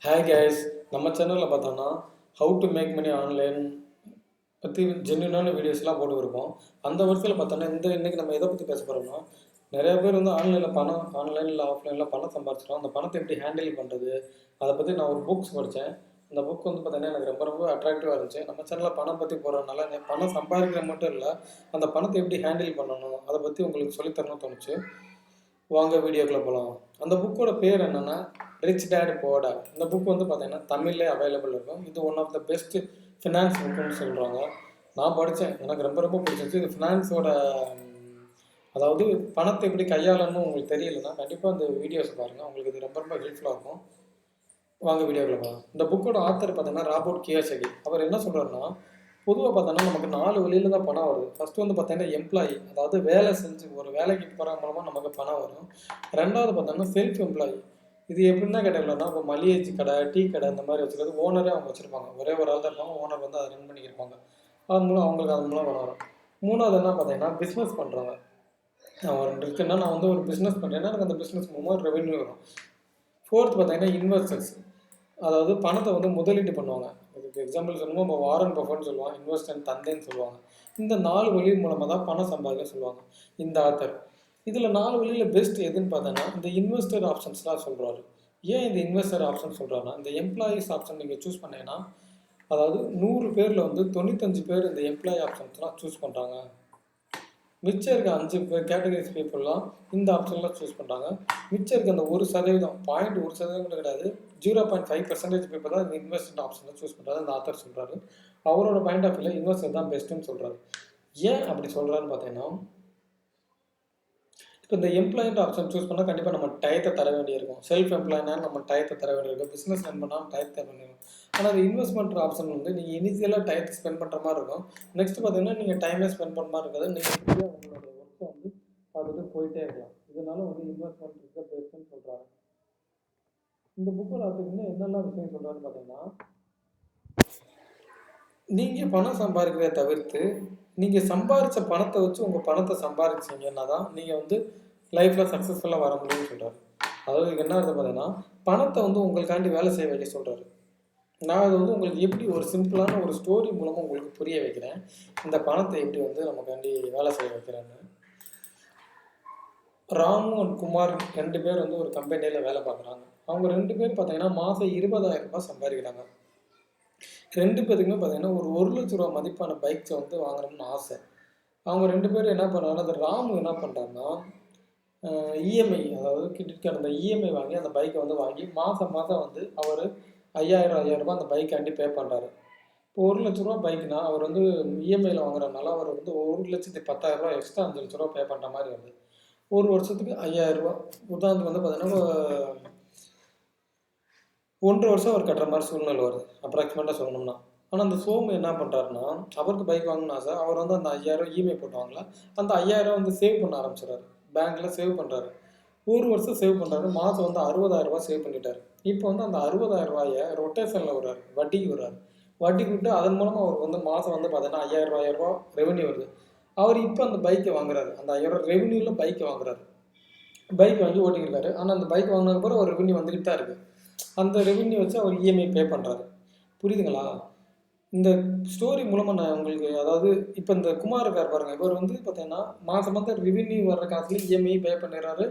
Hi guys, நம்ம சேனலில் பார்த்தோன்னா how to make money online பற்றி ஜென்யூனான வீடியோஸ்லாம் போட்டு இருப்போம். அந்த வருஷத்தில் பார்த்தோன்னா இன்றைக்கி நம்ம எதை பற்றி பேச போகிறோம்னா, நிறைய பேர் வந்து ஆன்லைனில் ஆஃப்லைனில் பணம் சம்பாதிச்சிடும். அந்த பணத்தை எப்படி ஹேண்டில் பண்ணுறது, அதை பற்றி நான் ஒரு புக்ஸ் படித்தேன். அந்த புக் வந்து பார்த்தீங்கன்னா எனக்கு ரொம்ப ரொம்ப அட்ராக்டிவாக இருந்துச்சு. நம்ம சேனலில் பணம் பற்றி போகிறதுனால பணம் சம்பாதிக்கிற மட்டும் இல்லை, அந்த பணத்தை எப்படி ஹேண்டில் பண்ணணும் அதை பற்றி உங்களுக்கு சொல்லித்தரணும்னு தோணுச்சு. வாங்க வீடியோக்குள்ளே போகலாம். அந்த புக்கோட பேர் என்னென்னா ரிச் டேட் புவர் டேட். இந்த புக் வந்து பார்த்தீங்கன்னா தமிழ்லே அவைலபிள் இருக்கும். இது one of the best finance புக்குன்னு சொல்கிறாங்க. நான் படித்தேன், எனக்கு ரொம்ப ரொம்ப பிடிச்சிருச்சு. இது ஃபினான்ஸோட அதாவது பணத்தை எப்படி கையாளணும்னு உங்களுக்கு தெரியலைன்னா கண்டிப்பாக இந்த வீடியோஸ் பாருங்கள், உங்களுக்கு இது ரொம்ப ரொம்ப ஹெல்ப்ஃபுல்லாக இருக்கும். வாங்க வீடியோக்குள்ளே போகலாம். இந்த புக்கோட ஆத்தர் பார்த்தீங்கன்னா ராபர்ட் கியோசகி. அவர் என்ன சொல்கிறாருன்னா, பொதுவாக பார்த்தோன்னா நமக்கு 4 வழியில் தான் பணம் வருது. ஃபஸ்ட்டு வந்து பார்த்தீங்கன்னா எம்ப்ளாயி, அதாவது வேலை செஞ்சு ஒரு வேலைக்கு போகிற மூலமாக நமக்கு பணம் வரும். ரெண்டாவது பார்த்தோன்னா செல்ஃப் எம்ப்ளாயி. இது எப்படின்னா கேட்டீங்கன்னா, இப்போ மளிகை கடை, டீ கடை இந்த மாதிரி வச்சுக்கிறது ஓனரே அவங்க வச்சுருப்பாங்க. ஒரே ஒரு ஆள் தான் இருப்பாங்க, ஓனர் வந்து அதை ரன் பண்ணிக்கிருப்பாங்க. அது மூலம் அவங்களுக்கு அது மூலம் பணம் வரும். மூணாவது என்ன பார்த்தீங்கன்னா பிஸ்னஸ் பண்ணுறவங்க. நான் ஒரு இருக்குன்னா நான் வந்து ஒரு பிஸ்னஸ் பண்ணுறேன்னா எனக்கு அந்த பிஸ்னஸ் மூலமாக ரெவென்யூ வரும். ஃபோர்த் பார்த்தீங்கன்னா இன்வெஸ்டர்ஸ், அதாவது பணத்தை வந்து முதலீடு பண்ணுவாங்க. இதுக்கு எக்ஸாம்பிள் சொல்லணுமோ நம்ம வாரன் பஃபர்னு சொல்லுவாங்க, இன்வெஸ்டர் தந்தைன்னு சொல்லுவாங்க. இந்த 4 வழி மூலமாக தான் பணம் சம்பாதிக்க சொல்லுவாங்க இந்த ஆத்தர். இதில் 4 வழியில் பெஸ்ட் எதுன்னு பார்த்தோன்னா இந்த இன்வெஸ்டர் ஆப்ஷன்ஸ்லாம் சொல்கிறாரு. ஏன் இந்த இன்வெஸ்டர் ஆப்ஷன் சொல்கிறாருன்னா, இந்த எம்ப்ளாயீஸ் ஆப்ஷன் நீங்கள் சூஸ் பண்ணீங்கன்னா, அதாவது 100 பேரில் வந்து 95 பேர் இந்த எம்ப்ளாயி ஆப்ஷன்ஸ்லாம் சூஸ் பண்ணுறாங்க. மிச்சம் இருக்க 5 கேட்டகரிஸ் பீப்புளெலாம் இந்த ஆப்ஷன்லாம் சூஸ் பண்ணுறாங்க. மிச்சம் இருக்க அந்த 1% 0.1% கூட கிடையாது, 0.5% பீப்புள் தான் இந்த இன்வெஸ்ட்மெண்ட் ஆப்ஷனை சூஸ் பண்ணுறாரு அந்த ஆத்தர் சொல்கிறாரு. அவரோட பாயிண்ட் ஆஃப் வியூவில் இன்வெஸ்டர் தான் பெஸ்ட்டுன்னு சொல்கிறாரு. ஏன் அப்படி சொல்கிறாருன்னு பார்த்தீங்கன்னா, இப்போ இந்த எம்ப்ளாயிண்ட் ஆப்ஷன் சூஸ் பண்ணால் கண்டிப்பாக நம்ம டயத்தை தர வேண்டியிருக்கும். செல்ஃப் எம்ப்ளாய்னா நம்ம டயத்தை தர வேண்டியிருக்கும். பிஸ்னஸ் ரன் பண்ணாமல் டயத்தை தர வேண்டியிருக்கும். ஆனால் அது இன்வெஸ்ட்மெண்ட் ஆப்ஷன் வந்து நீங்கள் இனிஷியலாக டயத்தை ஸ்பெண்ட் பண்ணுற மாதிரி இருக்கும். நெக்ஸ்ட் பார்த்தீங்கன்னா நீங்கள் டைமே ஸ்பெண்ட் பண்ணுற மாதிரி இருக்காது. நீங்கள் ஃப்ரீயாக உங்களோட ஒர்க்கை வந்து பார்த்துட்டு போயிட்டே இருக்கலாம். இதனால வந்து இன்வெஸ்ட்மெண்ட் இருக்க பெஸ்ட்டுன்னு சொல்கிறாங்க. இந்த புக்கில் பார்த்தீங்கன்னா என்னெல்லாம் விஷயம் சொல்கிறான்னு பார்த்தீங்கன்னா, நீங்கள் பணம் சம்பாதிக்கிறத தவிர்த்து நீங்கள் சம்பாதிச்ச பணத்தை வச்சு உங்கள் பணத்தை சம்பாதிச்சிங்கன்னா தான் நீங்கள் வந்து லைஃப்பில் சக்ஸஸ்ஃபுல்லாக வர முடியும்னு சொல்கிறாரு. அதாவது என்ன அர்த்தம் பார்த்தீங்கன்னா, பணத்தை வந்து உங்களுக்காண்டி வேலை செய்ய வைக்க சொல்கிறாரு. நான் அது வந்து உங்களுக்கு எப்படி ஒரு சிம்பிளான ஒரு ஸ்டோரி மூலமாக உங்களுக்கு புரிய வைக்கிறேன், இந்த பணத்தை எப்படி வந்து நமக்காண்டி வேலை செய்ய வைக்கிறேன்னு. ராமு அண்ட் குமார் 2 பேர் வந்து ஒரு கம்பெனியில் வேலை பார்க்குறாங்க. அவங்க 2 பேர் பார்த்தீங்கன்னா மாதம் 20,000 ரூபாய் சம்பாதிக்கிறாங்க. 2 பேருக்குமே பார்த்தீங்கன்னா ஒரு 1 லட்ச ரூபா மதிப்பான பைக்ஸை வந்து வாங்கணும்னு ஆசை. அவங்க 2 பேரும் என்ன பண்ணுறாங்கன்னா, அந்த ராமு என்ன பண்ணுறாருன்னா இஎம்ஐ, அதாவது கிரெடிட் கார்டு அந்த இஎம்ஐ வாங்கி அந்த பைக்கை வந்து வாங்கி மாதம் வந்து அவர் 5,000 ரூபா அந்த பைக்காண்டி பே பண்ணுறாரு. இப்போ 1 லட்ச ரூபா பைக்குனா அவர் வந்து இஎம்ஐயில் வாங்குறதுனால அவர் வந்து 1,10,000 ரூபா எக்ஸ்ட்ரா 5 லட்ச ரூபா பே பண்ணுற மாதிரி வருது. ஒரு வருஷத்துக்கு 5,000 ரூபா. உதாரணத்துக்கு வந்து பார்த்தீங்கன்னா 1.5 வருஷம் அவர் கட்டுற மாதிரி சூழ்நிலை வருது அப்ராக்சிமேட்டாக சொல்லணும்னா. ஆனால் அந்த சோமு என்ன பண்ணுறாருன்னா, அவருக்கு பைக் வாங்கணும்னு ஆசை. அவர் வந்து அந்த 5,000 இஎம்ஐ போட்டுவாங்களா, அந்த 5,000 வந்து சேவ் பண்ண ஆரம்பிச்சிடறாரு. பேங்க்கில் சேவ் பண்ணுறாரு. 1 வருஷம் சேவ் பண்ணுறாரு. மாதம் வந்து 60,000 ரூபா சேவ் பண்ணிட்டார். இப்போ வந்து அந்த 60,000 ரூபாயை ரொட்டேஷனில் விடுறாரு, வட்டிக்கு விடுறாரு. வட்டிக்கு விட்டு அதன் மூலமாக அவருக்கு வந்து மாதம் வந்து பார்த்தீங்கன்னா 5,000 ரூபா ரெவன்யூ வருது. அவர் இப்போ அந்த பைக்கை வாங்குறாரு. அந்த 5,000 ரெவன்யூவில் பைக்கை வாங்குறாரு. பைக் வாங்கி ஓட்டிக்கிருக்காரு. ஆனால் அந்த பைக் வாங்கினதுக்கப்புறம் ஒரு ரெவன்யூ வந்துக்கிட்டு தான் இருக்குது. அந்த ரெவன்யூ வச்சு அவர் இஎம்ஐ பே பண்ணுறாரு. புரியுதுங்களா? இந்த ஸ்டோரி மூலமாக நான் உங்களுக்கு, அதாவது இப்போ இந்த குமார் இருக்கார் பாருங்கள், இவர் வந்து பார்த்தீங்கன்னா மாதம் ரெவன்யூ வர்ற காசுல இஎம்ஐ பே பண்ணிடுறாரு.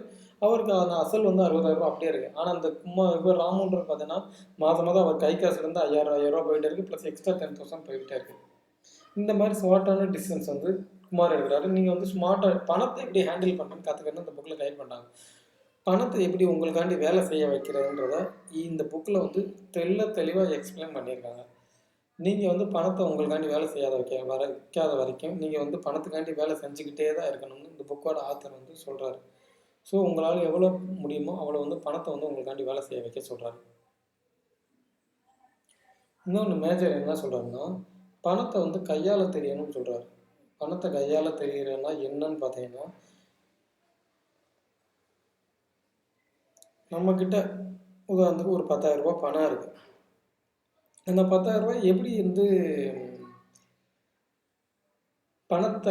அவருக்கு அந்த அசல் வந்து 60,000 ரூபா அப்படியே இருக்குது. ஆனால் அந்த இவர் ராமுன்றது பார்த்தீங்கன்னா மாதம் அவர் கை காசுலேருந்து 5,000 ரூபா போயிட்டே இருக்குது, ப்ளஸ் எக்ஸ்ட்ரா 10,000 போயிட்டே இருக்குது. இந்த மாதிரி ஸ்மார்ட்டான டிசிஷன்ஸ் வந்து குமார் எடுக்கிறாரு. நீங்கள் வந்து ஸ்மார்ட்டாக பணத்தை எப்படி ஹேண்டில் பண்ணுறதுன்னு கற்றுக்கணும் இந்த புக்கில் கைட் பண்ணாங்க. பணத்தை எப்படி உங்களுக்காண்டி வேலை செய்ய வைக்கிறதுன்றத இந்த புக்கில் வந்து தெளிவாக எக்ஸ்பிளைன் பண்ணியிருக்காங்க. நீங்கள் வந்து பணத்தை உங்களுக்காண்டி வேலை வைக்காத வரைக்கும் நீங்கள் வந்து பணத்துக்காண்டி வேலை செஞ்சுக்கிட்டே தான் இருக்கணும்னு இந்த புக்கோட ஆத்தர் வந்து சொல்கிறாரு. ஸோ உங்களால் எவ்வளோ முடியுமோ அவ்வளோ வந்து பணத்தை வந்து உங்களுக்காண்டி வேலை செய்ய வைக்க சொல்கிறாரு. இன்னொன்று மேஜர் என்ன சொல்கிறாருன்னா, பணத்தை வந்து கையாள தெரியணும்னு சொல்கிறாரு. பணத்தை கையாள தெரியறதுனா என்னன்னு பார்த்தீங்கன்னா, நம்மக்கிட்ட உதாரணத்துக்கு ஒரு 10,000 ரூபா பணம் இருக்குது. அந்த 10,000 ரூபாய் எப்படி வந்து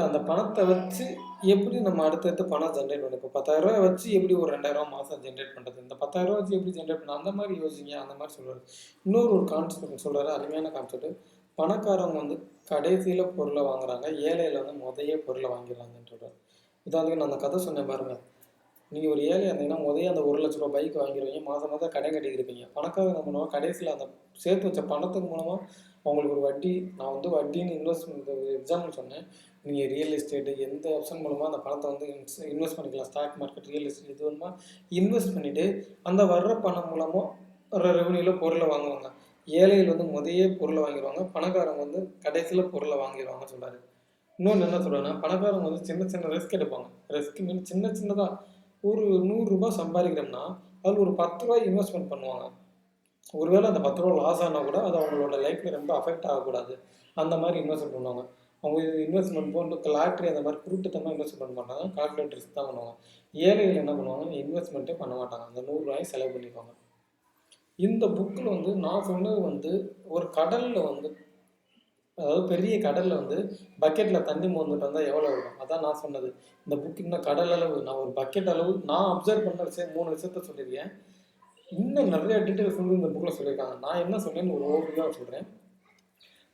அந்த பணத்தை வச்சு எப்படி நம்ம அடுத்தடுத்து பணம் ஜென்ரேட் பண்ணணும்? இப்போ 10,000 வச்சு எப்படி ஒரு 2,000 மாதம் ஜென்ரேட் பண்ணுறது? இந்த 10,000 வச்சு எப்படி ஜென்ரேட் பண்ண அந்த மாதிரி யோசிங்க, அந்த மாதிரி சொல்லுவார். இன்னொரு ஒரு கான்செப்ட் சொல்கிறாரு, அருமையான கான்செப்ட். பணக்காரங்க வந்து கடைசியில் பொருளை வாங்குறாங்க, ஏழையில் வந்து முதைய பொருளை வாங்கிடுறாங்கன்னு சொல்கிறார். இதாவது நான் அந்த கதை சொன்னேன் பாருங்கள். நீங்கள் ஒரு ஏழையாக இருந்தீங்கன்னா முதல்ல அந்த 1,00,000 பைக் வாங்கிடுவீங்க, மாதம் மாதம் கடன் கட்டிக்கிட்டு இருப்பீங்க. பணக்காரங்க என்ன பண்ணுவாங்க, கடைசியில் அந்த சேர்த்து வச்ச பணத்துக்கு மூலமாக அவங்களுக்கு ஒரு வட்டி, நான் வந்து வட்டின்னு இன்வெஸ்ட்மெண்ட் எக்ஸாம்பிள் சொன்னேன். நீங்கள் ரியல் எஸ்டேட்டு எந்த ஆப்ஷன் மூலமாக அந்த பணத்தை வந்து இன்வெஸ்ட் பண்ணிக்கலாம். ஸ்டாக் மார்க்கெட், ரியல் எஸ்டேட் இது வேணுமா இன்வெஸ்ட் பண்ணிவிட்டு அந்த வர்ற பணம் மூலமாக வர ரெவன்யூவில் பொருளை வாங்குவாங்க. ஏழைகள் வந்து முதையே பொருளை வாங்கிடுவாங்க, பணக்காரங்க வந்து கடைசியில் பொருளை வாங்கிடுவாங்கன்னு சொல்கிறாரு. இன்னொன்று என்ன சொல்கிறேன்னா, பணக்காரங்க வந்து சின்ன சின்ன ரிஸ்க் எடுப்பாங்க. ரிஸ்க் மீன் சின்ன சின்னதாக ஒரு ₹100 சம்பாதிக்கிறோம்னா அதில் ஒரு ₹10 இன்வெஸ்ட்மெண்ட் பண்ணுவாங்க. ஒருவேளை அந்த ₹10 லாஸ் ஆனால் கூட அது அவங்களோட லைஃப்பில் ரொம்ப அஃபெக்ட் ஆகக்கூடாது, அந்த மாதிரி இன்வெஸ்ட்மெண்ட் பண்ணுவாங்க. அவங்க இன்வெஸ்ட்மெண்ட் போட்டு லாட்ரி அந்த மாதிரி குருட்டுத்தனமாக இன்வெஸ்ட்மெண்ட் பண்ணாங்க, கால்குலேட் ரிஸ்க் தான் பண்ணுவாங்க. ஏழைகள் என்ன பண்ணுவாங்க, இன்வெஸ்ட்மெண்ட்டே பண்ண மாட்டாங்க, அந்த ₹100 செலவு பண்ணிப்பாங்க. இந்த புக்கில் வந்து நான் சொன்னது வந்து ஒரு கடலில் வந்து, அதாவது பெரிய கடலில் வந்து பக்கெட்டில் தண்ணி மோந்துட்டு வந்தால் எவ்வளோ இருக்கும், அதான் நான் சொன்னது. இந்த புக் இன்னும் கடல் அளவு, நான் ஒரு பக்கெட் அளவு நான் அப்சர்வ் பண்ண விஷயம் 3 விஷயத்த சொல்லியிருக்கேன். இன்னும் நிறைய டீட்டெயில்ஸ் வந்து இந்த புக்கில் சொல்லியிருக்காங்க. நான் என்ன சொன்னேன்னு ஒரு ஓவர்வியூவாக சொல்கிறேன்.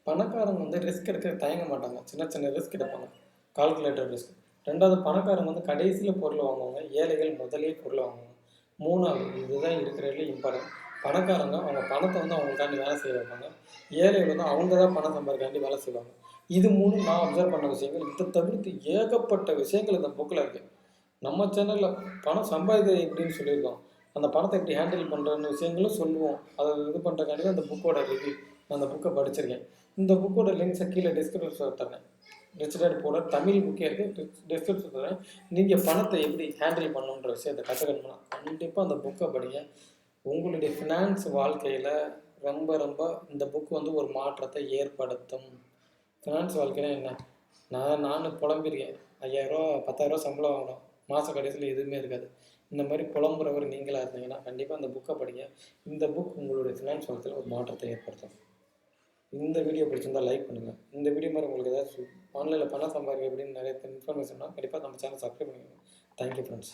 பணக்காரங்க வந்து ரிஸ்க் எடுக்க தயங்க மாட்டாங்க, சின்ன சின்ன ரிஸ்க் எடுப்பாங்க, கால்குலேட்டர் ரிஸ்க். ரெண்டாவது, பணக்காரங்க வந்து கடைசியில் பொருளை வாங்குவாங்க, ஏழைகள் முதலே பொருளை வாங்குவாங்க. மூணாவது, இதுதான் இருக்கிறதுல இம்பார்ட்டன்ட், பணக்காரங்க அவங்க பணத்தை வந்து அவங்களுக்காண்டி வேலை செய்ய வைப்பாங்க, ஏழைகள் வந்து அவங்க தான் பணம் சம்பாதிக்காண்டி வேலை செய்வாங்க. இது மூணு நான் அப்சர்வ் பண்ண விஷயங்கள். இதை தவிர்த்து ஏகப்பட்ட விஷயங்கள் இந்த புக்கில் இருக்குது. நம்ம சேனலில் பணம் சம்பாதிக்கிறது எப்படின்னு சொல்லியிருக்கோம், அந்த பணத்தை எப்படி ஹேண்டில் பண்ணுறன்னு விஷயங்களும் சொல்லுவோம். அதை இது பண்ணுறக்காண்டி அந்த புக்கோட ரிவ்யூ, நான் அந்த புக்கை படிச்சிருக்கேன். இந்த புக்கோட லிங்க்ஸை கீழே டிஸ்கிரிப்ஷன் தரேன். ரிச் டாட் போட தமிழ் புக்கே இருக்குது, டிஸ்கிரிப்ஷன் தரேன். நீங்கள் பணத்தை எப்படி ஹேண்டில் பண்ணணுன்ற விஷயத்தை கற்றுக்கணும்னா கண்டிப்பாக அந்த புக்கை படிங்க. உங்களுடைய ஃபினான்ஸ் வாழ்க்கையில் ரொம்ப ரொம்ப இந்த புக் வந்து ஒரு மாற்றத்தை ஏற்படுத்தும். ஃபினான்ஸ் வாழ்க்கையில் என்ன, நான் புலம்பிருக்கேன். 5,000 10,000 சம்பளம் வாங்கணும், மாத கடைசியில் எதுவுமே இருக்காது. இந்த மாதிரி புலம்புறவர் நீங்களாக இருந்தீங்கன்னா கண்டிப்பாக இந்த புக்கை படிங்க. இந்த புக் உங்களுடைய ஃபினான்ஸ் வாழ்க்கையில் ஒரு மாற்றத்தை ஏற்படுத்தும். இந்த வீடியோ பிடிச்சிருந்தால் லைக் பண்ணுங்கள். இந்த வீடியோ மாதிரி உங்களுக்கு ஏதாச்சும் ஆன்லைனில் பணம் சம்பாதிக்க அப்படின்னு நிறைய இன்ஃபர்மேஷன்னா கண்டிப்பாக நம்ம சேனல் சப்ஸ்கிரைப் பண்ணிக்கோங்க. Thank you friends.